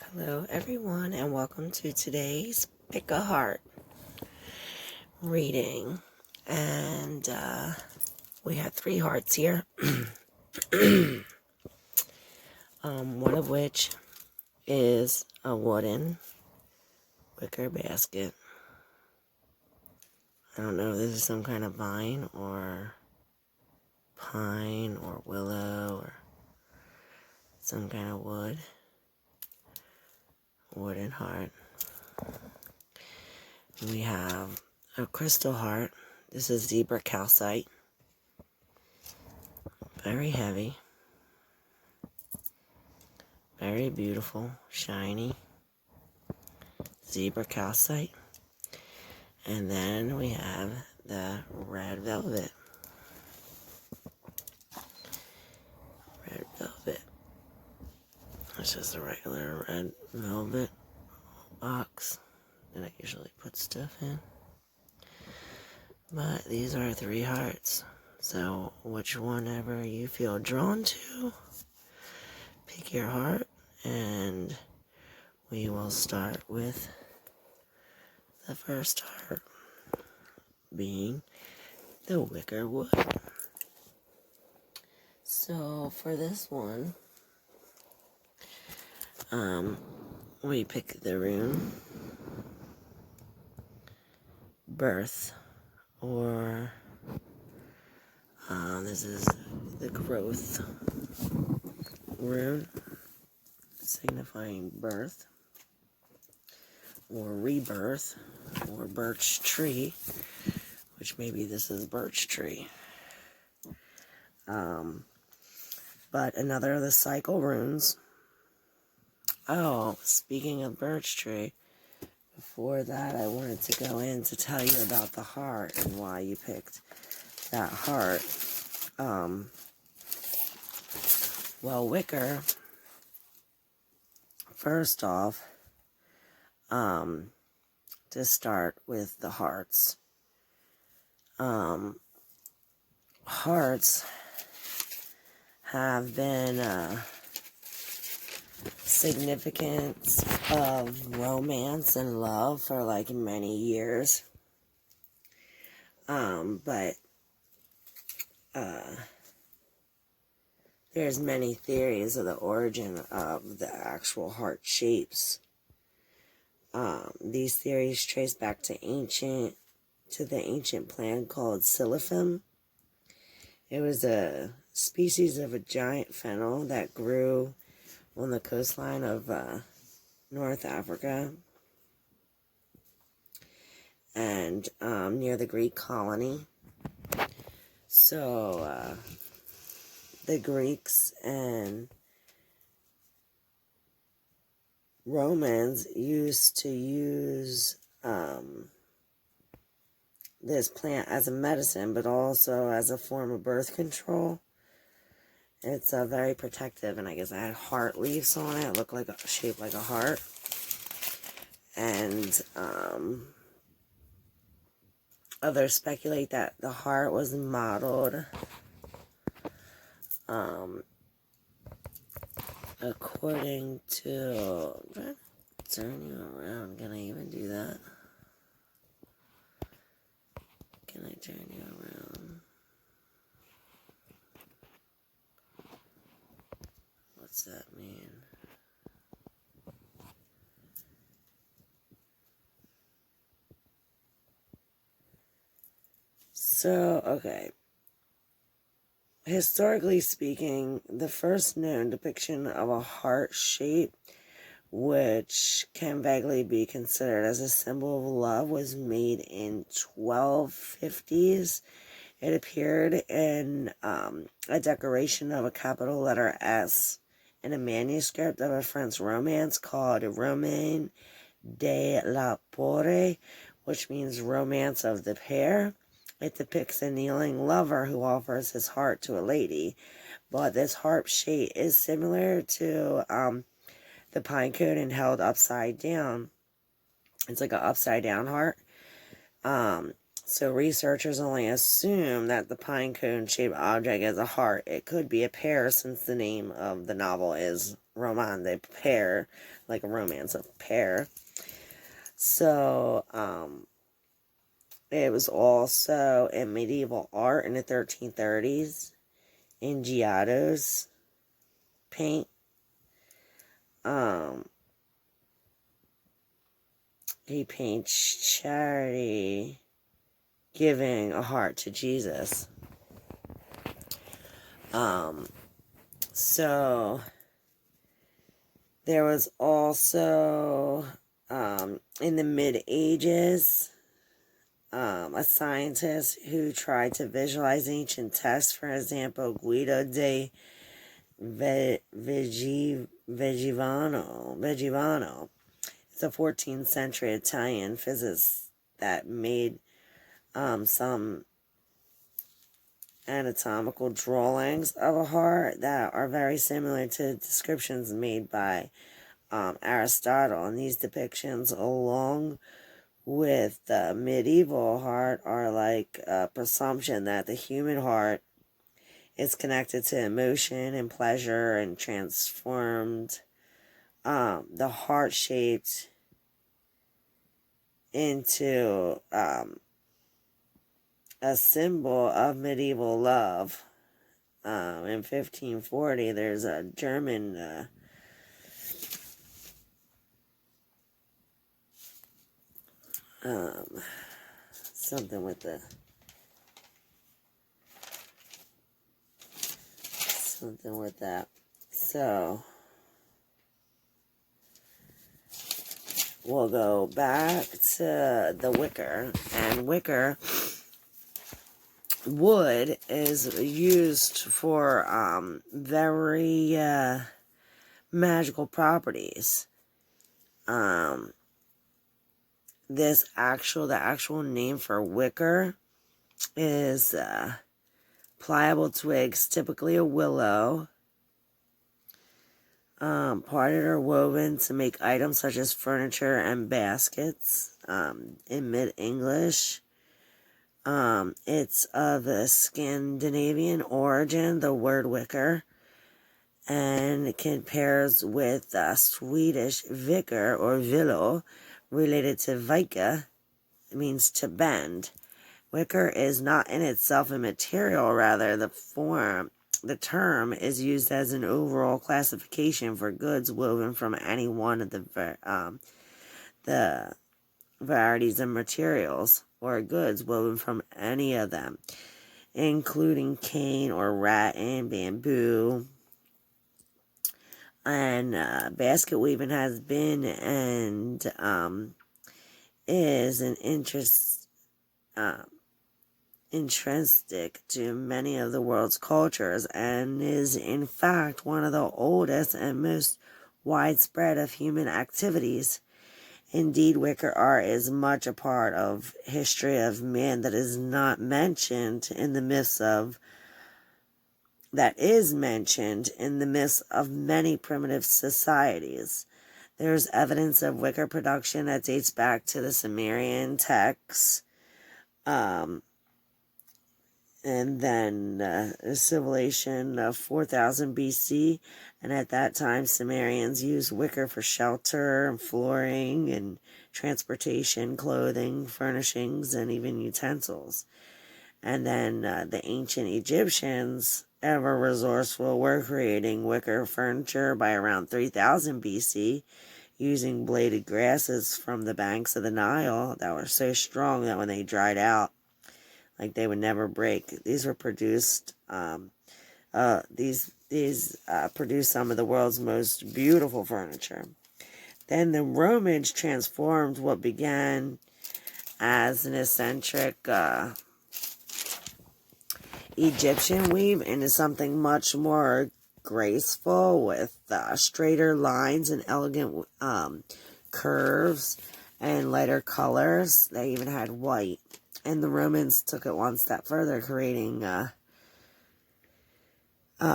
Hello everyone and welcome to today's Wicker Heart reading. And we have 3 hearts here. One of which is a wooden wicker basket. I don't know if this is some kind of vine or pine or willow or some kind of wood. Wooden heart. We have a crystal heart. This is zebra calcite. Very heavy. Very beautiful, shiny. Zebra calcite. And then we have the red velvet. Red velvet. It's just a regular red velvet box that I usually put stuff in. But these are 3 hearts. So which one ever you feel drawn to, pick your heart, and we will start with the first heart being the wicker wood. So for this one, we pick the rune birth, or this is the growth rune, signifying birth or rebirth, or birch tree, which maybe this is birch tree. But another of the cycle runes. Oh, speaking of birch tree, before that I wanted to go in to tell you about the heart and why you picked that heart. Well, wicker, first off, to start with the hearts. Hearts have been significance of romance and love for like many years. But there's many theories of the origin of the actual heart shapes. These theories trace back to the ancient plant called siliphium. It was a species of a giant fennel that grew on the coastline of North Africa and near the Greek colony. So the Greeks and Romans used to use this plant as a medicine, but also as a form of birth control. It's very protective, and I guess I had heart leaves on it. It looked like shaped like a heart. And others speculate that the heart was modeled according to... I'm trying to turn you around. Can I even do that? Can I turn you around? What's that mean? So, okay. Historically speaking, the first known depiction of a heart shape, which can vaguely be considered as a symbol of love, was made in 1250s. It appeared in a decoration of a capital letter S in a manuscript of a French romance called Roman de la Poire, which means romance of the pair. It depicts a kneeling lover who offers his heart to a lady, but this heart shape is similar to the pine cone and held upside down. It's like an upside down heart. So researchers only assume that the pine cone shaped object is a heart. It could be a pear, since the name of the novel is roman, the pair, like a romance of pair. So, it was also in medieval art in the 1330s, in Giotto's paint. He paints Charity giving a heart to Jesus. So there was also, in the mid-ages, a scientist who tried to visualize ancient texts. For example, Guido de Vigevano. It's a 14th century Italian physicist that made some anatomical drawings of a heart that are very similar to descriptions made by Aristotle. And these depictions, along with the medieval heart, are like a presumption that the human heart is connected to emotion and pleasure and transformed the heart shaped into a symbol of medieval love. In 1540, there's a German something with that. So we'll go back to the wicker, and wicker wood is used for very magical properties. The actual name for wicker is pliable twigs, typically a willow, parted or woven to make items such as furniture and baskets. In Mid-English, it's of a Scandinavian origin, the word wicker, and it compares with Swedish vicker or villo, related to vika. It means to bend. Wicker is not in itself a material, rather the form. The term is used as an overall classification for goods woven from any one of the varieties of materials, or goods woven from any of them, including cane or rattan, bamboo, and basket weaving has been and is an intrinsic to many of the world's cultures, and is in fact one of the oldest and most widespread of human activities. Indeed, wicker art is much a part of history of man that is not mentioned in the myths of many primitive societies. There's evidence of wicker production that dates back to the Sumerian texts, and then the civilization of 4000 BC, and at that time Sumerians used wicker for shelter and flooring and transportation, clothing, furnishings, and even utensils. And then the ancient Egyptians, ever resourceful, were creating wicker furniture by around 3000 BC, using bladed grasses from the banks of the Nile that were so strong that when they dried out, like, they would never break. These were produced. These produced some of the world's most beautiful furniture. Then the Romans transformed what began as an eccentric Egyptian weave into something much more graceful, with straighter lines and elegant curves and lighter colors. They even had white. And the Romans took it one step further, creating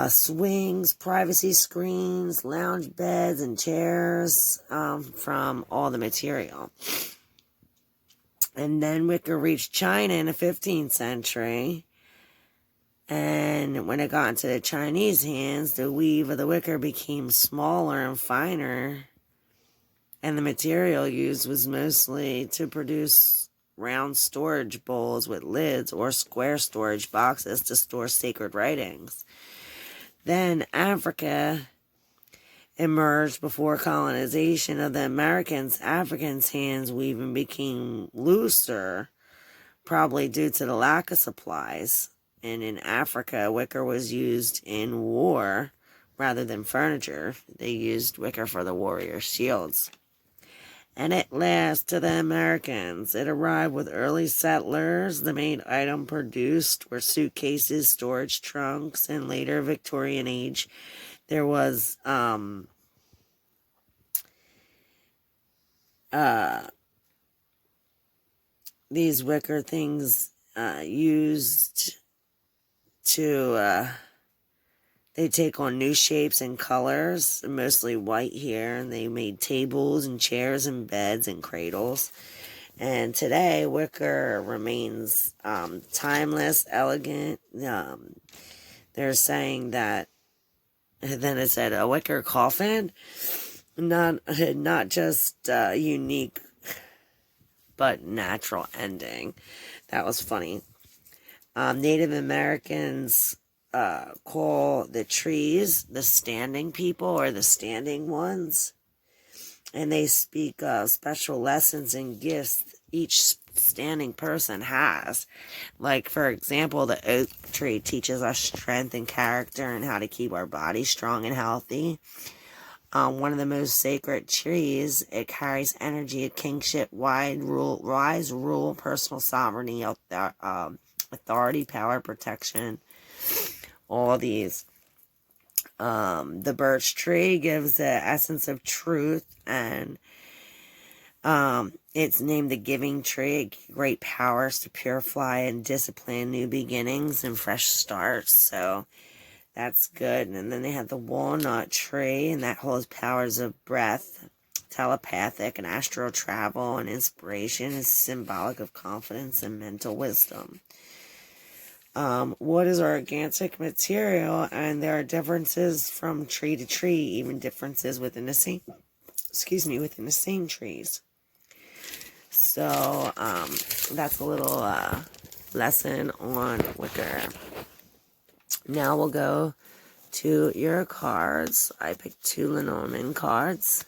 swings, privacy screens, lounge beds, and chairs from all the material. And then wicker reached China in the 15th century. And when it got into the Chinese hands, the weave of the wicker became smaller and finer, and the material used was mostly to produce round storage bowls with lids or square storage boxes to store sacred writings. Then Africa emerged before colonization of the Americans. Africans' hands weaving became looser, probably due to the lack of supplies. And in Africa, wicker was used in war rather than furniture. They used wicker for the warrior shields. And at last, to the Americans, it arrived with early settlers. The main item produced were suitcases, storage trunks, and later Victorian age, there was these wicker things used to they take on new shapes and colors, mostly white here, and they made tables and chairs and beds and cradles. And today, wicker remains timeless, elegant. They're saying that, and then it said a wicker coffin, not just unique, but natural ending. That was funny. Native Americans call the trees the standing people or the standing ones, and they speak of special lessons and gifts each standing person has. Like, for example, the oak tree teaches us strength and character and how to keep our body strong and healthy. One of the most sacred trees, it carries energy of kingship, wise rule, personal sovereignty, authority, power, protection, all these. The birch tree gives the essence of truth, and it's named the giving tree. Great powers to purify and discipline new beginnings and fresh starts, so that's good. And then they have the walnut tree, and that holds powers of breath, telepathic, and astral travel, and inspiration. Is symbolic of confidence and mental wisdom. Wood is organic material, and there are differences from tree to tree, even differences within the same trees. So, that's a little lesson on wicker. Now we'll go to your cards. I picked 2 Lenormand cards,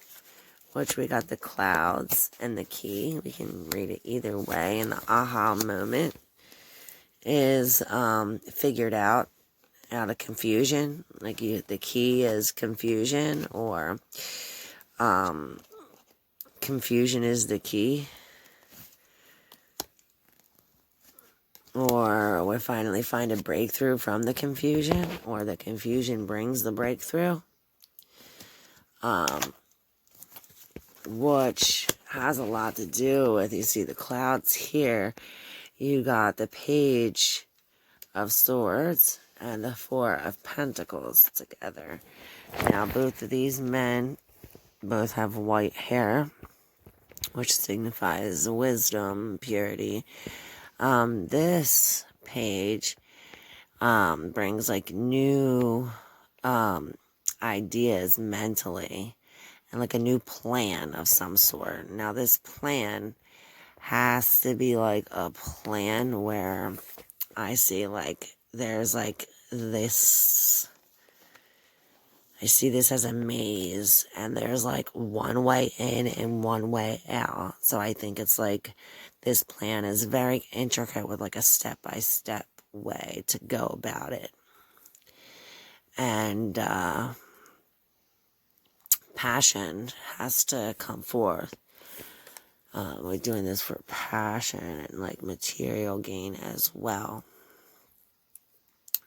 which we got the clouds and the key. We can read it either way. And the aha moment is figured out of confusion. Like the key is confusion, or confusion is the key. Or we finally find a breakthrough from the confusion, or the confusion brings the breakthrough. Which has a lot to do with, you see the clouds here. You got the Page of Swords and the 4 of Pentacles together. Now, both of these men both have white hair, which signifies wisdom, purity. This page brings like new ideas mentally, and like a new plan of some sort. Now, this plan has to be like a plan where I see like there's like this, I see this as a maze, and there's like one way in and one way out. So I think it's like this plan is very intricate with like a step-by-step way to go about it. And passion has to come forth. We're doing this for passion and like material gain as well.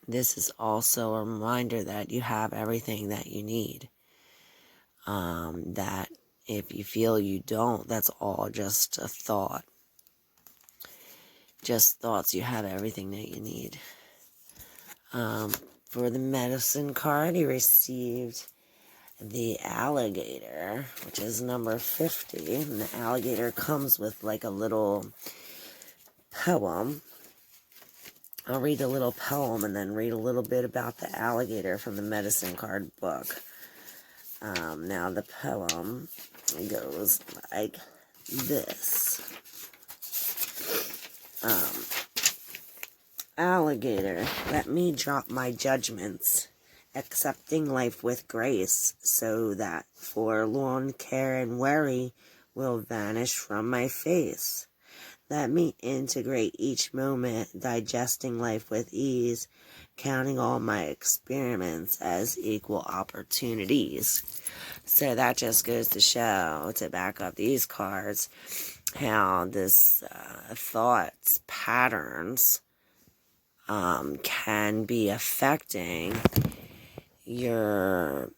This is also a reminder that you have everything that you need. That if you feel you don't, that's all just a thought. Just thoughts. You have everything that you need. For the medicine card, you received the Alligator, which is number 50. And the alligator comes with like a little poem. I'll read a little poem and then read a little bit about the alligator from the medicine card book. Now the poem goes like this. Alligator, let me drop my judgments, accepting life with grace, so that forlorn care and worry will vanish from my face. Let me integrate each moment, digesting life with ease, counting all my experiments as equal opportunities. So that just goes to show, to back up these cards, how this thoughts, patterns, can be affecting your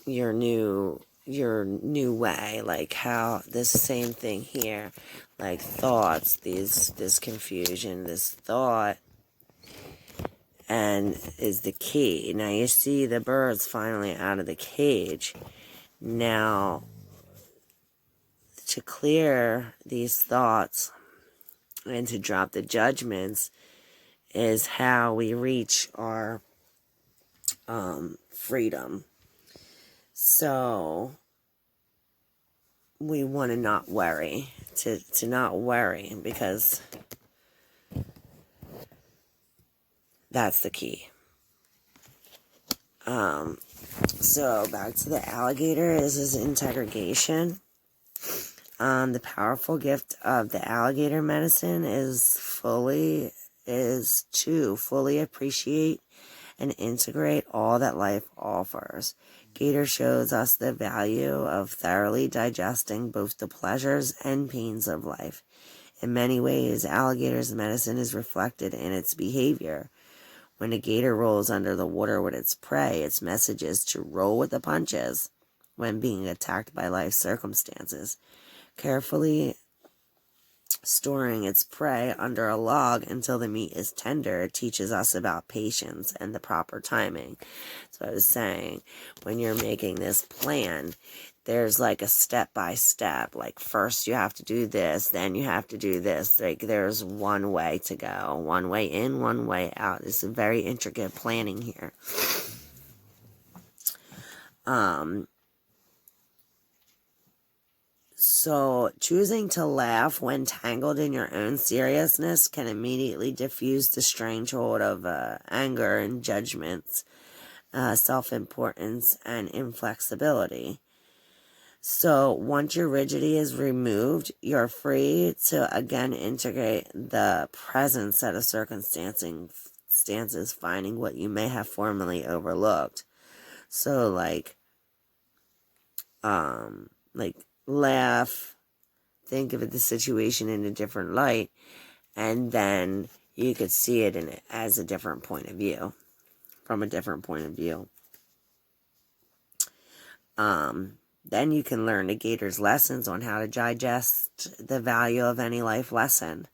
new way, like how this same thing here, like thoughts, this confusion, this thought, and is the key. Now you see the birds finally out of the cage. Now to clear these thoughts and to drop the judgments is how we reach our freedom. So we want to not worry, to not worry, because that's the key. So back to the alligator is his integration. The powerful gift of the alligator medicine is to fully appreciate and integrate all that life offers. Gator shows us the value of thoroughly digesting both the pleasures and pains of life. In many ways, alligator's medicine is reflected in its behavior. When a gator rolls under the water with its prey, its message is to roll with the punches when being attacked by life circumstances. Carefully storing its prey under a log until the meat is tender teaches us about patience and the proper timing. So I was saying, when you're making this plan, there's like a step-by-step, like first you have to do this, then you have to do this. Like there's one way to go, one way in, one way out. It's a very intricate planning here. So choosing to laugh when tangled in your own seriousness can immediately diffuse the strange hold of anger and judgments, self-importance, and inflexibility. So once your rigidity is removed, you're free to again integrate the present set of circumstances, finding what you may have formerly overlooked. So like laugh, think of the situation in a different light, and then you could see it as a different point of view, from a different point of view. Then you can learn the gator's lessons on how to digest the value of any life lesson.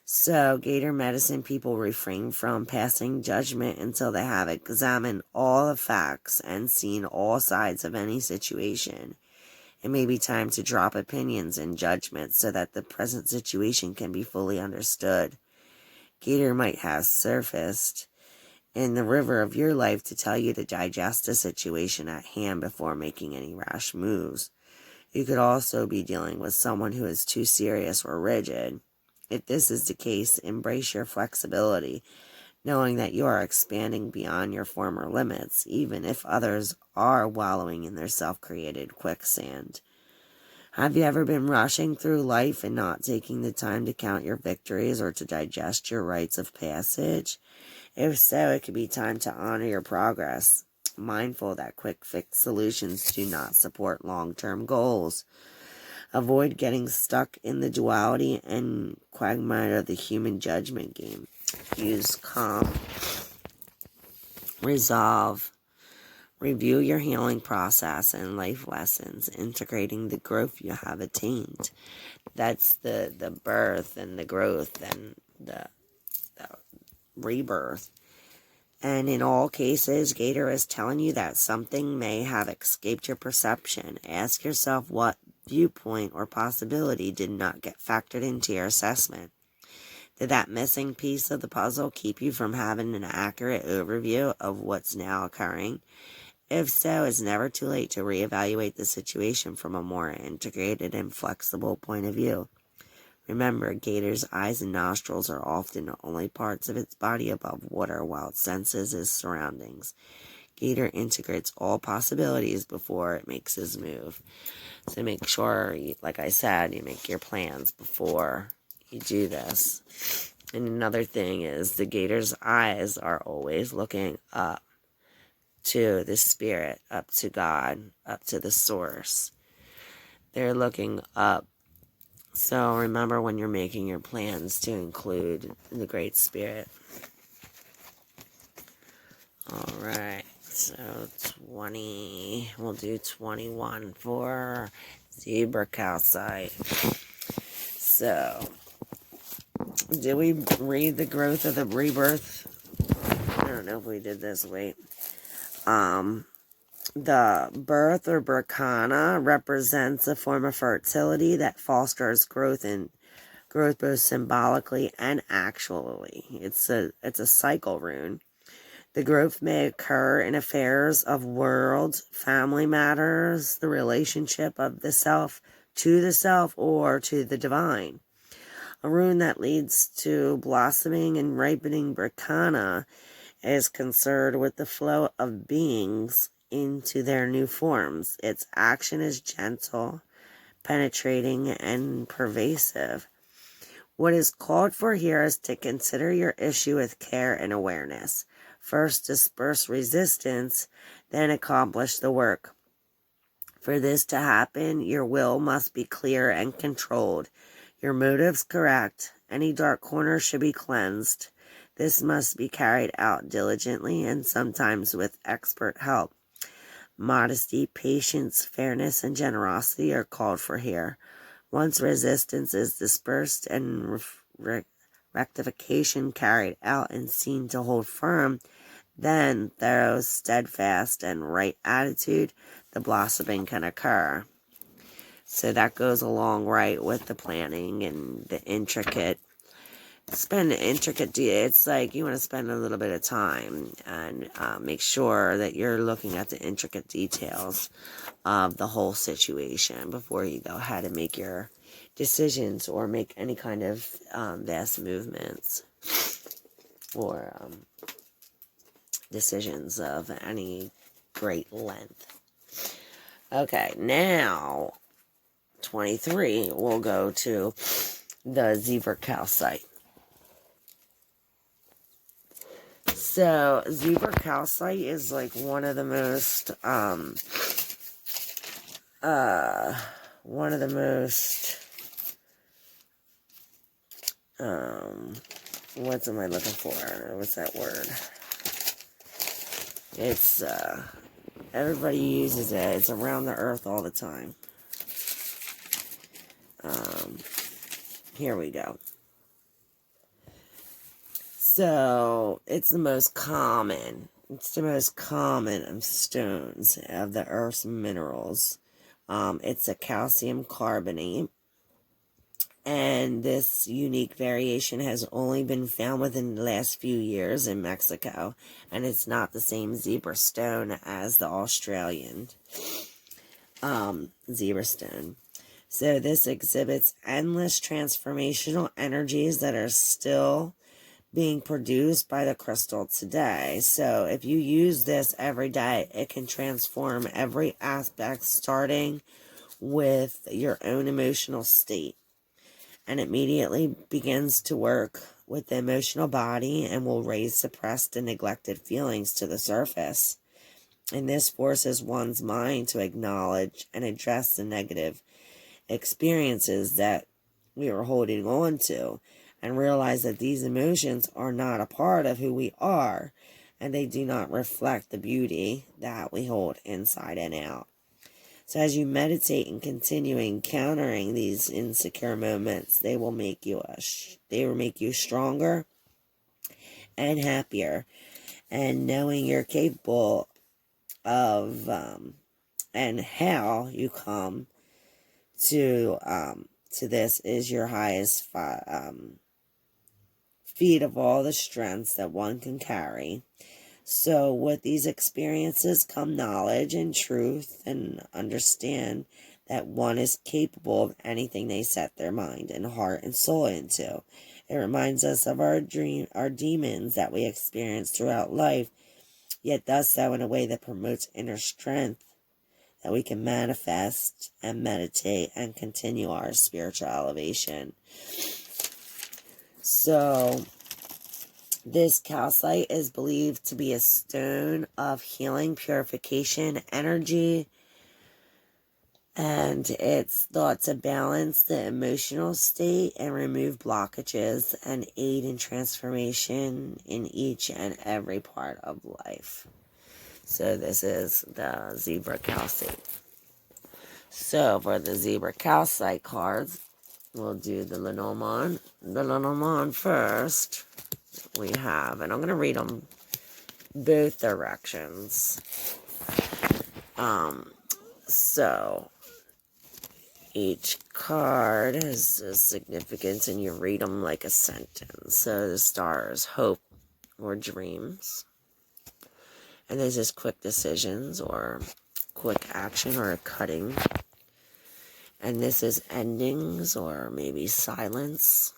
So gator medicine people refrain from passing judgment until they have examined all the facts and seen all sides of any situation. It may be time to drop opinions and judgments so that the present situation can be fully understood. Gator might have surfaced in the river of your life to tell you to digest the situation at hand before making any rash moves. You could also be dealing with someone who is too serious or rigid. If this is the case, embrace your flexibility, knowing that you are expanding beyond your former limits, even if others are wallowing in their self-created quicksand. Have you ever been rushing through life and not taking the time to count your victories or to digest your rites of passage? If so, it could be time to honor your progress, mindful that quick fix solutions do not support long-term goals. Avoid getting stuck in the duality and quagmire of the human judgment game. Use calm, resolve, review your healing process and life lessons, integrating the growth you have attained. That's the birth and the growth and the rebirth. And in all cases, Gator is telling you that something may have escaped your perception. Ask yourself what viewpoint or possibility did not get factored into your assessment. Did that missing piece of the puzzle keep you from having an accurate overview of what's now occurring? If so, it's never too late to reevaluate the situation from a more integrated and flexible point of view. Remember, Gator's eyes and nostrils are often the only parts of its body above water while it senses its surroundings. Gator integrates all possibilities before it makes his move. So make sure, like I said, you make your plans before you do this. And another thing is the Gator's eyes are always looking up to the spirit, up to God, up to the source. They're looking up. So remember when you're making your plans to include the Great Spirit. Alright, so 20, we'll do 21 for Zebra Calcite. So, did we read the growth of the rebirth? I don't know if we did this, wait. The birth or Burkana represents a form of fertility that fosters growth both symbolically and actually. It's a cycle rune. The growth may occur in affairs of world, family matters, the relationship of the self to the self or to the divine. A rune that leads to blossoming and ripening Burkana is concerned with the flow of beings into their new forms. Its action is gentle, penetrating, and pervasive. What is called for here is to consider your issue with care and awareness. First, disperse resistance, then accomplish the work. For this to happen, your will must be clear and controlled. Your motives correct. Any dark corners should be cleansed. This must be carried out diligently and sometimes with expert help. Modesty, patience, fairness, and generosity are called for here. Once resistance is dispersed and rectification carried out and seen to hold firm, then thorough, steadfast, and right attitude, the blossoming can occur. So that goes along right with the planning and the intricate. It's like you want to spend a little bit of time and make sure that you're looking at the intricate details of the whole situation before you go ahead and make your decisions or make any kind of vast movements or decisions of any great length. Okay, now 23, we'll go to the Zebra Calcite. So, Zebra Calcite is like one of the most, what am I looking for? What's that word? It's, everybody uses it. It's around the earth all the time. Here we go. So, it's the most common. It's the most common of stones, of the earth's minerals. It's a calcium carbonate. And this unique variation has only been found within the last few years in Mexico. And it's not the same zebra stone as the Australian zebra stone. So this exhibits endless transformational energies that are still being produced by the crystal today. So if you use this every day, it can transform every aspect, starting with your own emotional state. And immediately begins to work with the emotional body and will raise suppressed and neglected feelings to the surface. And this forces one's mind to acknowledge and address the negative experiences that we are holding on to, and realize that these emotions are not a part of who we are, and they do not reflect the beauty that we hold inside and out. So as you meditate and continue encountering these insecure moments, they will make you stronger and happier, and knowing you're capable of and how you come to this is your highest feat of all the strengths that one can carry. So with these experiences come knowledge and truth, and understand that one is capable of anything they set their mind and heart and soul into. It reminds us of our demons that we experience throughout life, yet does so in a way that promotes inner strength that we can manifest and meditate and continue our spiritual elevation. So this calcite is believed to be a stone of healing, purification, energy, and it's thought to balance the emotional state and remove blockages and aid in transformation in each and every part of life. So this is the zebra calcite. So for the zebra calcite cards, we'll do the Lenormand. The Lenormand first. We have, and I'm going to read them both directions. So each card has a significance, and you read them like a sentence. So the star is hope or dreams, and there's just quick decisions or quick action or a cutting, and this is endings or maybe silence.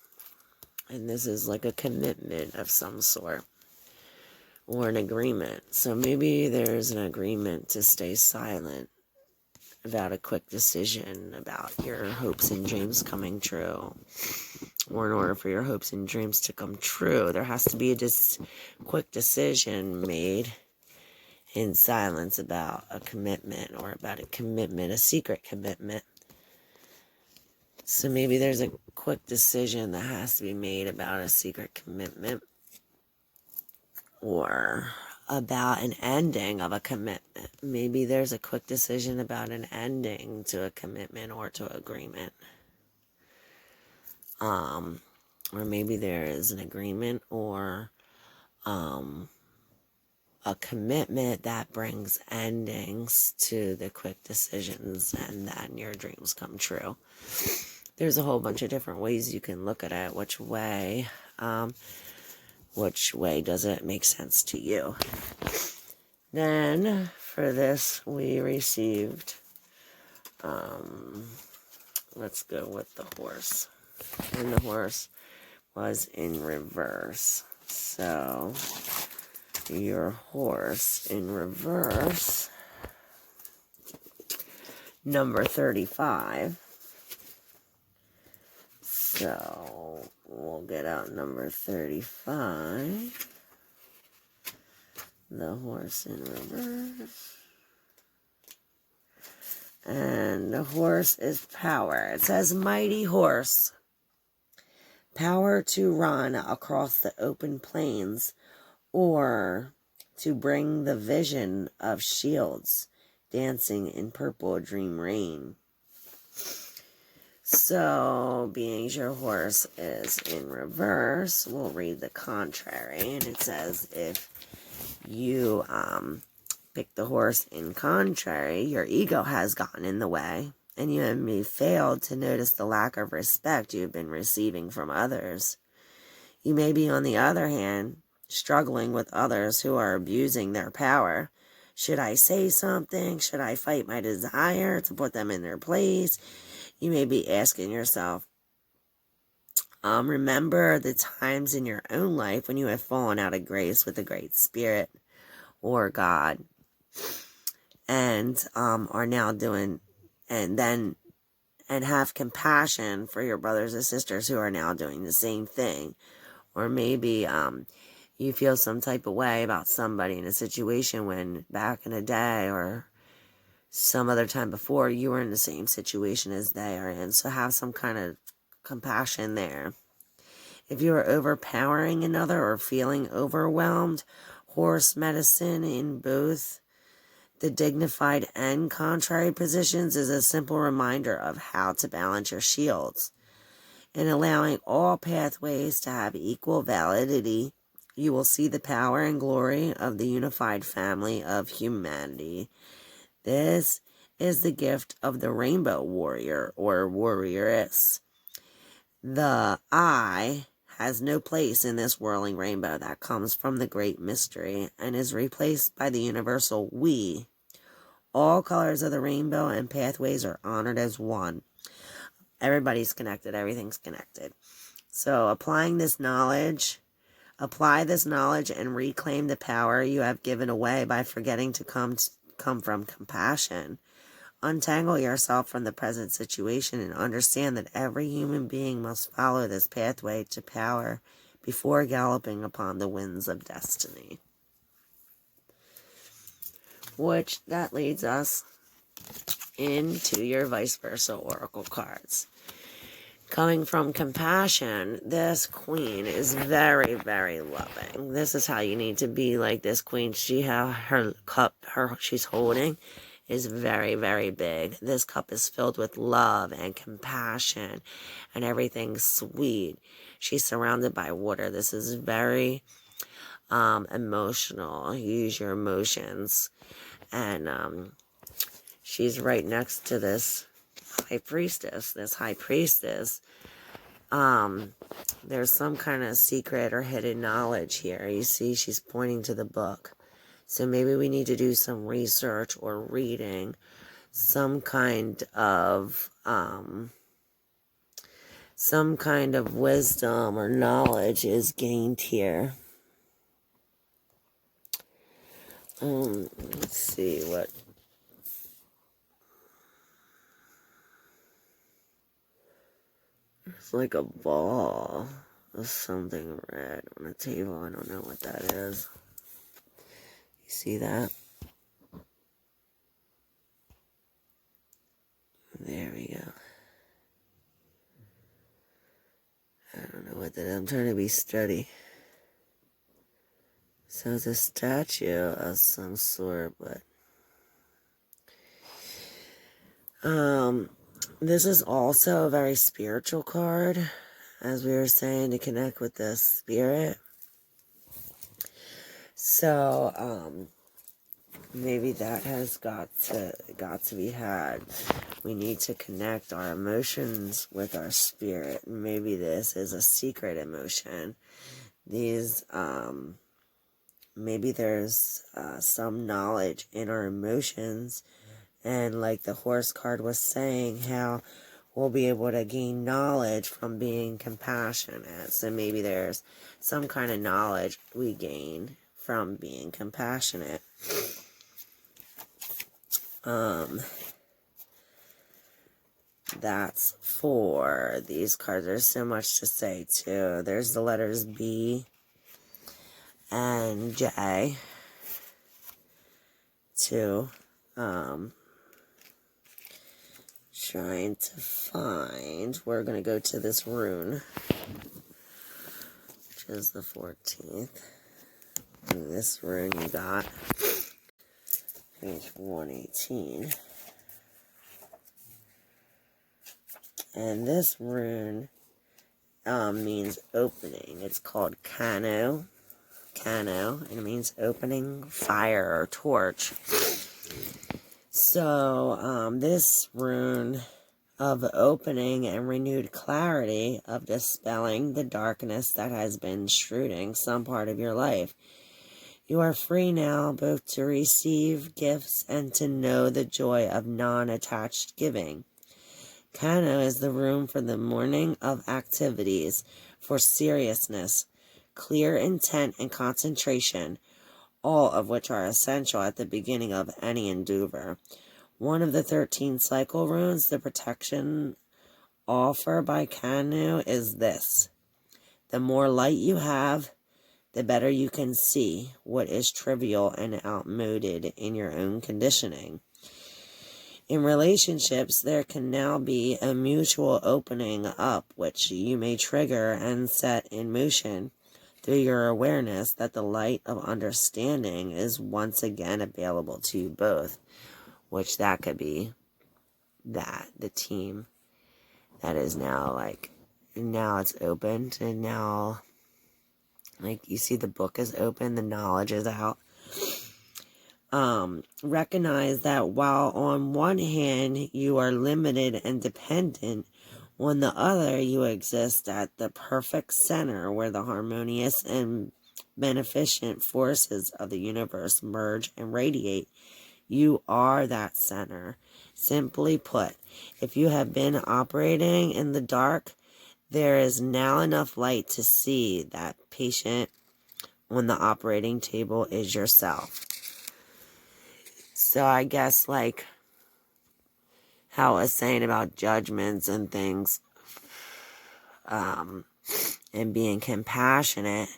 And this is like a commitment of some sort, or an agreement. So maybe there's an agreement to stay silent about a quick decision about your hopes and dreams coming true. Or in order for your hopes and dreams to come true, there has to be a quick decision made in silence about a commitment, or about a commitment, a secret commitment. So maybe there's a quick decision that has to be made about a secret commitment, or about an ending of a commitment. Maybe there's a quick decision about an ending to a commitment or to an agreement. Or maybe there is an agreement or a commitment that brings endings to the quick decisions, and then your dreams come true. There's a whole bunch of different ways you can look at it. Which way does it make sense to you? Then, for this, we received, let's go with the horse. And the horse was in reverse. So, your horse in reverse, number 35. So, we'll get out number 35. The horse in reverse. And the horse is power. It says, mighty horse. Power to run across the open plains, or to bring the vision of shields dancing in purple dream rain. So, being your horse is in reverse, we'll read the contrary. And it says, if you pick the horse in contrary, your ego has gotten in the way, and you have failed to notice the lack of respect you have been receiving from others. You may be, on the other hand, struggling with others who are abusing their power. Should I say something? Should I fight my desire to put them in their place? You may be asking yourself, remember the times in your own life when you have fallen out of grace with the Great Spirit or God, and are now doing, and have compassion for your brothers and sisters who are now doing the same thing. Or maybe you feel some type of way about somebody in a situation when back in the day or some other time before you were in the same situation as they are in. So have some kind of compassion there. If you are overpowering another or feeling overwhelmed, horse medicine in both the dignified and contrary positions is a simple reminder of how to balance your shields. In allowing all pathways to have equal validity, you will see the power and glory of the unified family of humanity. This is the gift of the rainbow warrior or warrioress. The I has no place in this whirling rainbow that comes from the great mystery and is replaced by the universal we. All colors of the rainbow and pathways are honored as one. Everybody's connected. Everything's connected. So apply this knowledge and reclaim the power you have given away by forgetting to come from compassion. Untangle yourself from the present situation and understand that every human being must follow this pathway to power before galloping upon the winds of destiny. Which that leads us into your vice versa oracle cards. Coming from compassion, this queen is very, very loving. This is how you need to be like this queen. Her cup she's holding is very, very big. This cup is filled with love and compassion and everything sweet. She's surrounded by water. This is very emotional. Use your emotions. And she's right next to this high priestess. This high priestess, there's some kind of secret or hidden knowledge here. You see, she's pointing to the book. So maybe we need to do some research or reading. Some kind of wisdom or knowledge is gained here. Let's see what. It's like a ball of something red on a table. I don't know what that is. You see that? There we go. I don't know what that is. I'm trying to be steady. So it's a statue of some sort, but this is also a very spiritual card, as we were saying, to connect with the spirit. So maybe that has got to be had. We need to connect our emotions with our spirit. Maybe this is a secret emotion. These maybe there's some knowledge in our emotions, and like the horse card was saying, how we'll be able to gain knowledge from being compassionate. So maybe there's some kind of knowledge we gain from being compassionate. That's for these cards. There's so much to say too. There's the letters B and J too. Trying to find, we're going to go to this rune, which is the 14th. And this rune you got, page 118. And this rune means opening. It's called Kano. Kano, and it means opening, fire, or torch. So, this rune of opening and renewed clarity, of dispelling the darkness that has been shrouding some part of your life. You are free now both to receive gifts and to know the joy of non-attached giving. Kano is the room for the morning of activities, for seriousness, clear intent, and concentration, all of which are essential at the beginning of any endeavor. One of the 13 cycle runes, the protection offered by Kano, is this: the more light you have, the better you can see what is trivial and outmoded in your own conditioning. In relationships, there can now be a mutual opening up, which you may trigger and set in motion through your awareness that the light of understanding is once again available to you both, which that could be the team that is now now it's opened, and now you see the book is open, the knowledge is out. Recognize that while on one hand you are limited and dependent, On the other, you exist at the perfect center where the harmonious and beneficent forces of the universe merge and radiate. You are that center. Simply put, if you have been operating in the dark, there is now enough light to see that patient on the operating table is yourself. So I guess like how I was saying about judgments and things, and being compassionate,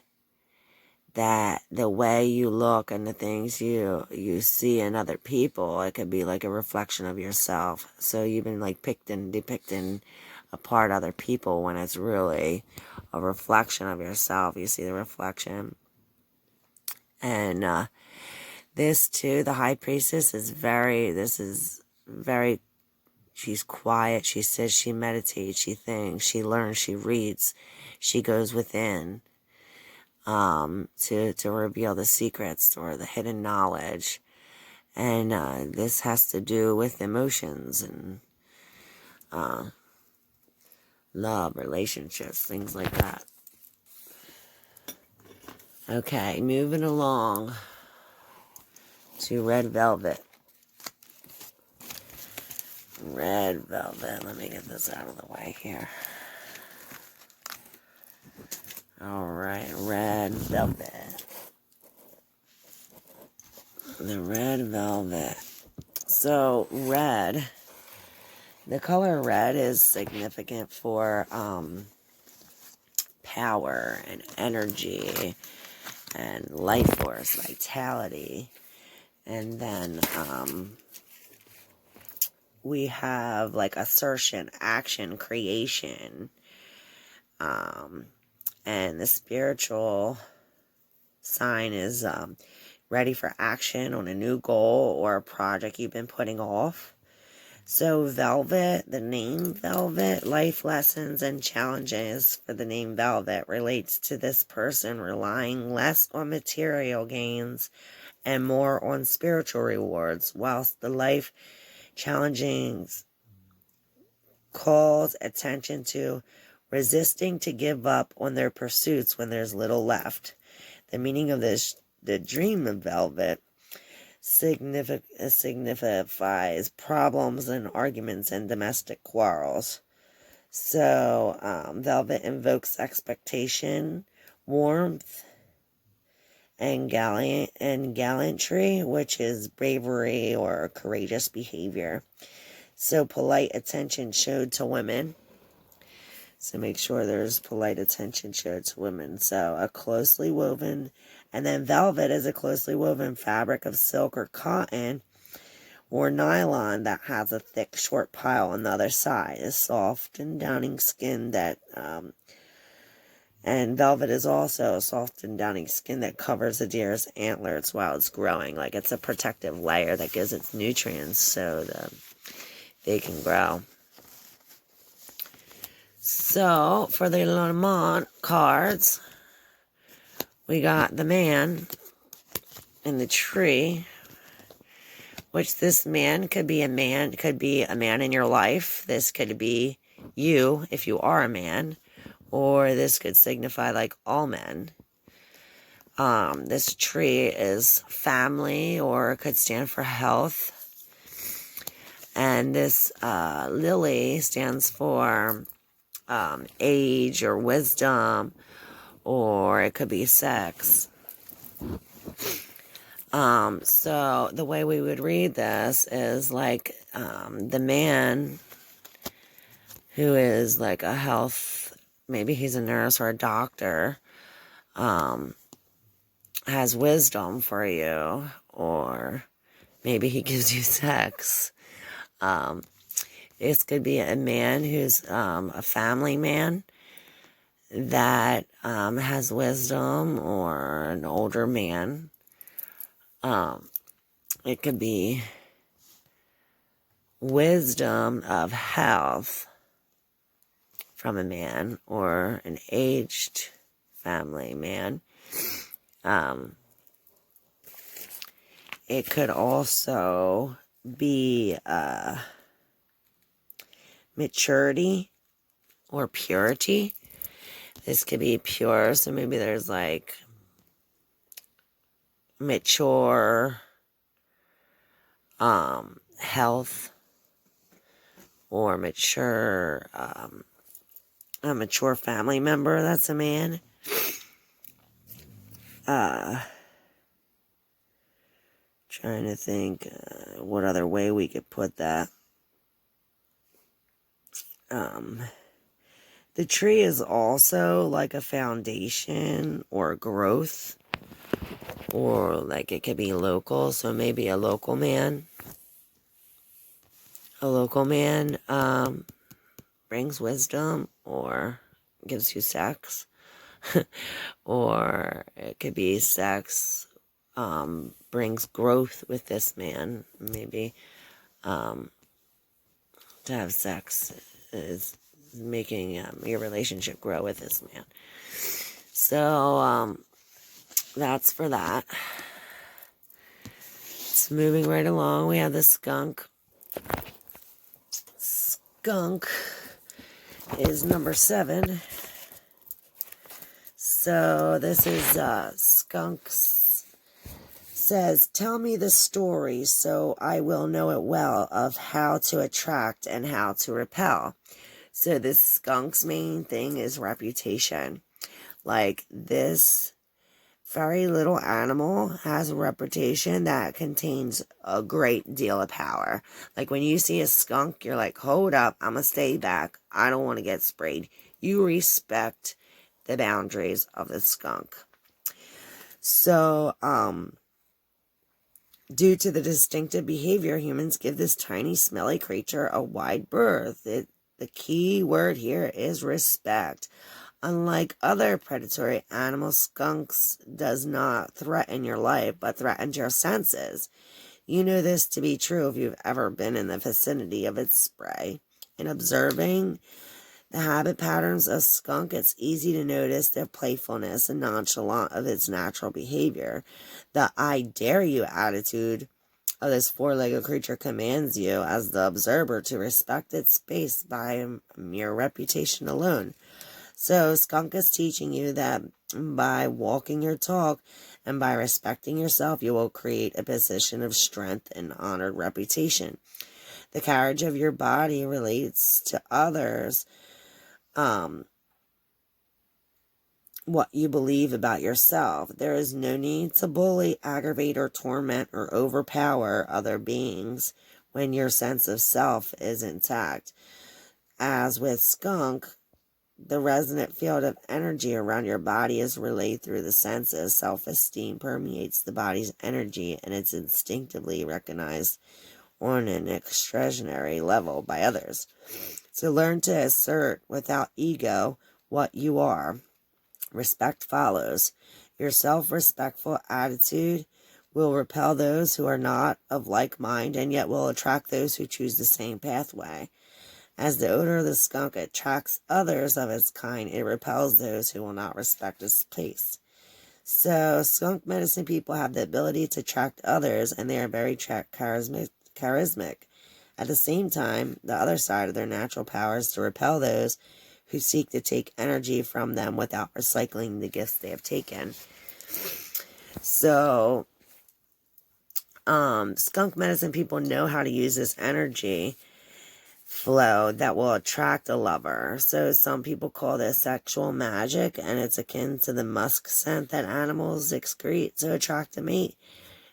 that the way you look and the things you see in other people, it could be like a reflection of yourself. So you've been like depicting apart other people when it's really a reflection of yourself. You see the reflection. And this too, the High Priestess is very, she's quiet, she sits, she meditates, she thinks, she learns, she reads, she goes within. To reveal the secrets or the hidden knowledge. And this has to do with emotions and love, relationships, things like that. Okay, moving along to Red Velvet. Red Velvet. Let me get this out of the way here. Alright, Red Velvet. The Red Velvet. So, red, the color red is significant for power and energy and life force, vitality. And then we have like assertion, action, creation. And the spiritual sign is ready for action on a new goal or a project you've been putting off. So Velvet, the name Velvet, life lessons and challenges for the name Velvet relates to this person relying less on material gains and more on spiritual rewards, whilst the life challengings calls attention to resisting to give up on their pursuits when there's little left. The meaning of this, the dream of Velvet, signifies problems and arguments and domestic quarrels. So, Velvet invokes expectation, warmth, and gallantry, which is bravery or courageous behavior. So, polite attention showed to women. So make sure there's polite attention showed to women. So a closely woven, and then velvet is a closely woven fabric of silk or cotton or nylon that has a thick, short pile on the other side. A soft and downy skin that, and velvet is also a soft and downy skin that covers the deer's antlers while it's growing. Like it's a protective layer that gives it nutrients so that they can grow. So, for the Lenormand cards, we got the man in the tree, which this man could be a man in your life. This could be you, if you are a man, or this could signify like all men. This tree is family, or it could stand for health. And this lily stands for age or wisdom, or it could be sex. So the way we would read this is like the man who is like a health, maybe he's a nurse or a doctor, has wisdom for you, or maybe he gives you sex. This could be a man who's a family man that has wisdom, or an older man. It could be wisdom of health from a man, or an aged family man. It could also be maturity or purity. This could be pure, so maybe there's like mature health, or mature a mature family member that's a man. Trying to think what other way we could put that. The tree is also like a foundation or growth, or like it could be local, so maybe a local man. A local man brings wisdom or gives you sex. Or it could be sex brings growth with this man. Maybe to have sex is making your relationship grow with this man. So that's for that. It's moving right along. We have the skunk. Skunk is number 7. So this is Skunk says, tell me the story so I will know it well of how to attract and how to repel. So this skunk's main thing is reputation. Like, this very little animal has a reputation that contains a great deal of power. Like, when you see a skunk, you're like, hold up, I'm going to stay back. I don't want to get sprayed. You respect the boundaries of the skunk. So, due to the distinctive behavior, humans give this tiny, smelly creature a wide berth. The key word here is respect. Unlike other predatory animals, skunks does not threaten your life, but threatens your senses. You know this to be true if you've ever been in the vicinity of its spray. In observing the habit patterns of skunk, it's easy to notice their playfulness and nonchalant of its natural behavior. The I dare you attitude of this four-legged creature commands you as the observer to respect its space by mere reputation alone. So skunk is teaching you that by walking your talk and by respecting yourself, you will create a position of strength and honored reputation. The carriage of your body relates to others, what you believe about yourself. There is no need to bully, aggravate, or torment or overpower other beings when your sense of self is intact. As with skunk, the resonant field of energy around your body is relayed through the senses. Self-esteem permeates the body's energy, and it's instinctively recognized on an extraordinary level by others. So learn to assert without ego what you are. Respect follows. Your self-respectful attitude will repel those who are not of like mind, and yet will attract those who choose the same pathway. As the odor of the skunk attracts others of its kind, it repels those who will not respect its place. So skunk medicine people have the ability to attract others, and they are very charismatic. At the same time, the other side of their natural power is to repel those who seek to take energy from them without recycling the gifts they have taken. So, skunk medicine people know how to use this energy flow that will attract a lover. So some people call this sexual magic, and it's akin to the musk scent that animals excrete to attract a mate.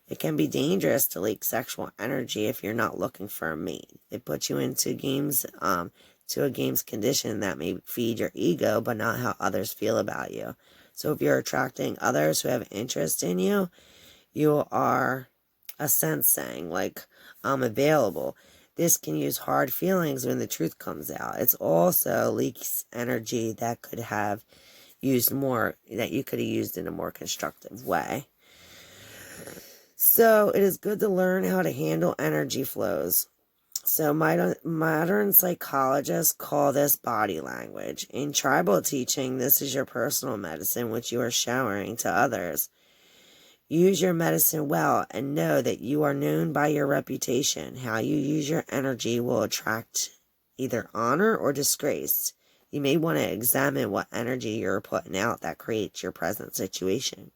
It can be dangerous to leak sexual energy if you're not looking for a mate. It puts you into games, to a game's condition that may feed your ego, but not how others feel about you. So if you're attracting others who have interest in you, you are a sensing, like, I'm available. This can use hard feelings when the truth comes out. It's also leaks energy that could have used more, that you could have used in a more constructive way. So it is good to learn how to handle energy flows. So modern psychologists call this body language. In tribal teaching, this is your personal medicine, which you are showering to others. Use your medicine well and know that you are known by your reputation. How you use your energy will attract either honor or disgrace. You may want to examine what energy you're putting out that creates your present situation.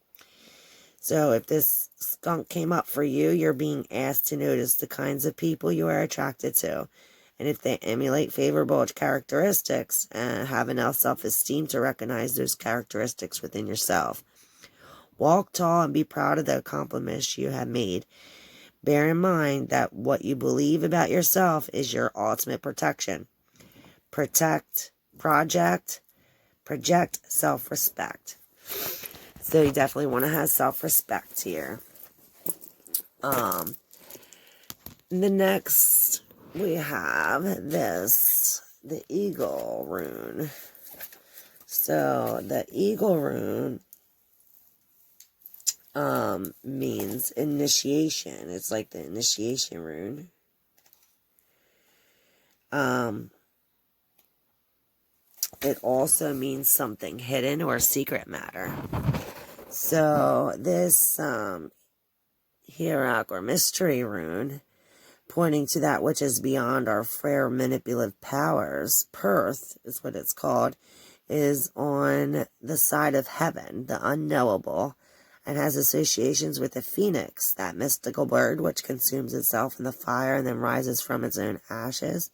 So if this skunk came up for you, you're being asked to notice the kinds of people you are attracted to. And if they emulate favorable characteristics, have enough self-esteem to recognize those characteristics within yourself. Walk tall and be proud of the accomplishments you have made. Bear in mind that what you believe about yourself is your ultimate protection. Project self-respect. So you definitely want to have self-respect here. The next we have the eagle rune. So the eagle rune means initiation. It's like the initiation rune. It also means something hidden or secret matter. So this hierarch or mystery rune, pointing to that which is beyond our frail manipulative powers, Perth is what it's called, is on the side of heaven, the unknowable, and has associations with the phoenix, that mystical bird which consumes itself in the fire and then rises from its own ashes.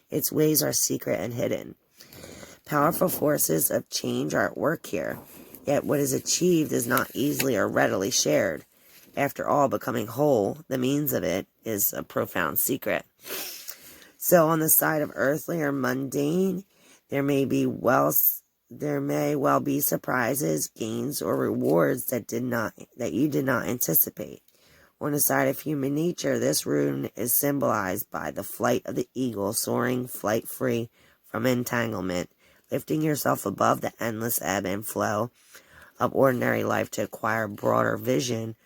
Its ways are secret and hidden. Powerful forces of change are at work here, yet what is achieved is not easily or readily shared. After all, becoming whole, the means of it, is a profound secret. So on the side of earthly or mundane, there may well be surprises, gains, or rewards that you did not anticipate. On the side of human nature, this rune is symbolized by the flight of the eagle, soaring flight-free from entanglement, lifting yourself above the endless ebb and flow of ordinary life to acquire broader vision.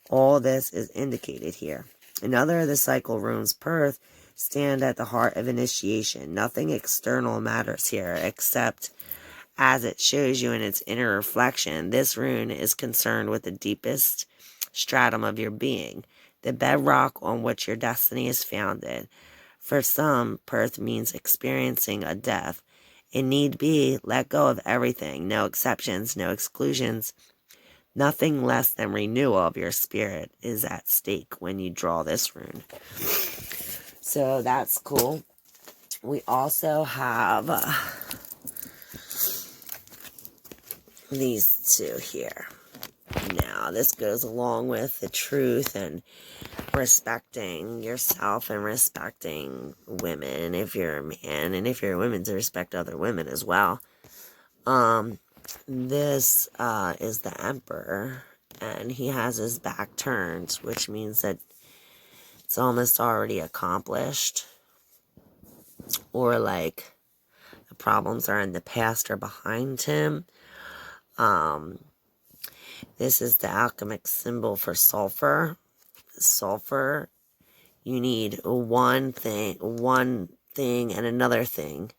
All this is indicated here. Another of the cycle runes, Perth, stand at the heart of initiation. Nothing external matters here, except as it shows you in its inner reflection. This rune is concerned with the deepest stratum of your being, the bedrock on which your destiny is founded. For some, Perth means experiencing a death. It need be, let go of everything, no exceptions, no exclusions. Nothing less than renewal of your spirit is at stake when you draw this rune. So that's cool. We also have these two here. Now, this goes along with the truth and respecting yourself and respecting women if you're a man, and if you're a woman, to respect other women as well. This is the Emperor, and he has his back turned, which means that it's almost already accomplished, or like the problems are in the past or behind him. This is the alchemic symbol for sulfur. Sulfur, you need one thing and another thing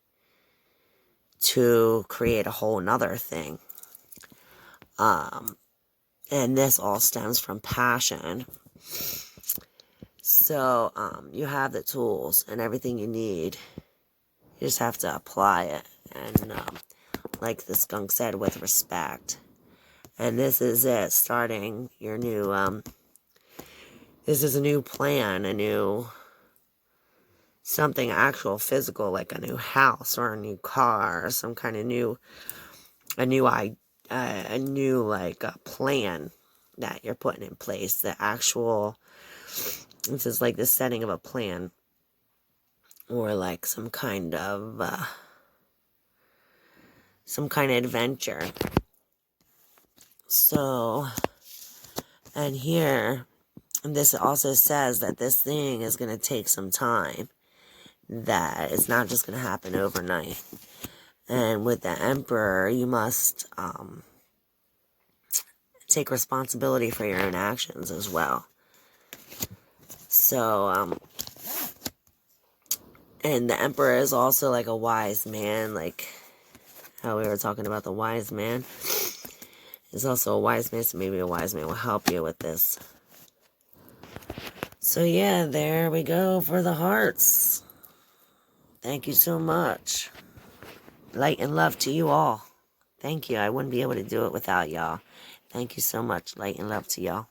to create a whole nother thing. And this all stems from passion. So, you have the tools and everything you need. You just have to apply it. And, like the skunk said, with respect. And this is it, starting your new, this is a new plan, something actual physical, like a new house or a new car, or some kind of plan that you're putting in place. This is like the setting of a plan, or like some kind of adventure. So, and here, this also says that this thing is going to take some time, that it's not just going to happen overnight. And with the Emperor, you must take responsibility for your own actions as well. So, and the Emperor is also like a wise man, like how we were talking about the wise man. He's also a wise man, so maybe a wise man will help you with this. So yeah, there we go for the hearts. Thank you so much. Light and love to you all. Thank you. I wouldn't be able to do it without y'all. Thank you so much. Light and love to y'all.